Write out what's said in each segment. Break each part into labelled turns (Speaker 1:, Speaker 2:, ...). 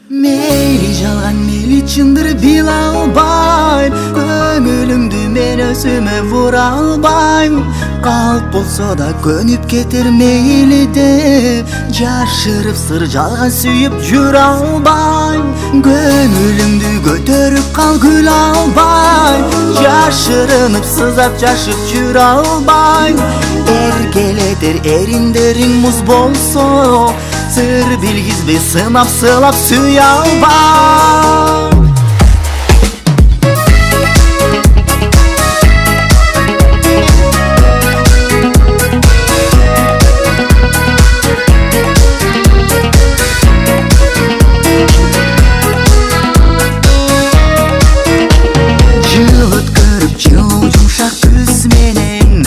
Speaker 1: Meyli жалган мейли чындыр била албайм, көңүлүмдү мен өзүмө вура албайм. Калп болсо да көнүп кетер мейли деп, жашырып сыр жалган сүйүп жүрө албайм. Көңүлүмдү көтөрүп кал күлө албайм, жашырынып сызап жашып жүрө албайм. Эркелетер эриндериң муз болсо, сыр билгизбей сынап сылап сүйө албайм. Жыл өткөрүп жылуу жумшак күз менен,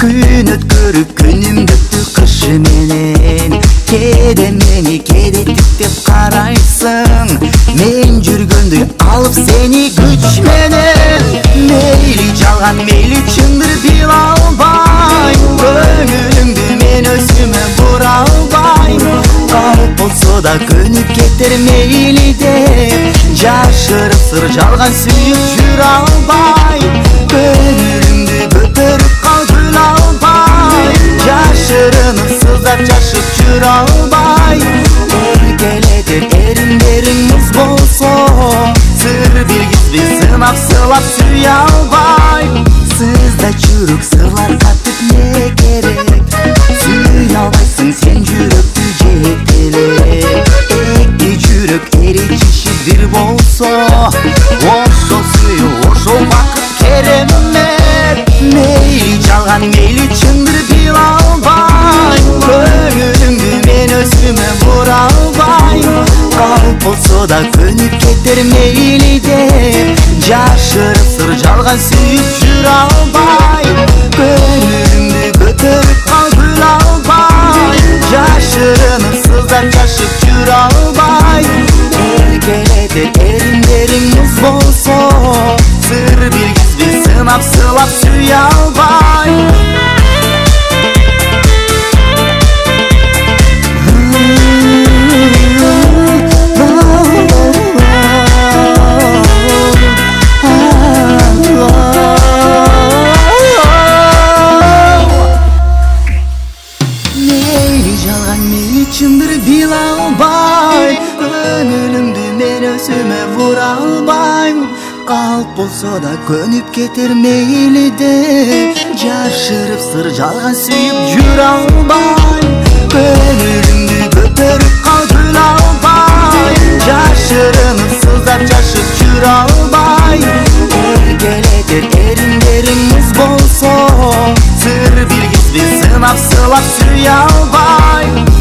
Speaker 1: күн өткөрүп күнүмдү кыш менен. Кеде мени кеде тиктеп карайсың, мен жүргөндү алып сени күч менен. Мейли жалган мейли чындыр била албайм, көңүлүңдү мен өзүмө бура албайм. Калп болсо да көнүп кетер мейли деп, жашырып сыр жалган сүйүп жүрө албайм. Көңүлүңдү көтөрүп кал күлө албайм, жашырынып сызап жашып жүрө албайм. Эркелетер эриндериң муз болсо, сыр билгизбей сынап сылап сүйө албайм. Сызда жүрөк сырлар катып не керек, сүйө албайсың сен жүрөктү жетелеп. Эки жүрөк эричиши бир болсо, ошол сүйүү ошол бакыт керемет. Мейли жалган мейли чындыр била албайм, көңүлүңдү мен өзүмө бура албайм. Калп болсо да көнүп кетер мейли деп, жашырып сыр жалган сүйүп жүрө албайм. Көңүлүңдү көтөрүп кал күлө албайм, жашырынып сызап жашып жүрө албайм. Эркелетер эриндериң муз болсо, сыр билгизбей сынап сылап сүйө албайм. Мейли жалган мейли чындыр била албайм, көңүлүмдү мен өзүмө вура албайм. Калп болсо да көнүп кетер мейли деп, жашырып сыр жалган сүйүп жүрө албайм. Көңүлүңдү көтөрүп кал күлө албайм, жашырынып сызап жашып жүрө албайм. Эркелетер эриндериң муз болсо, сыр билгизбей сынап сылап сүйө албайм.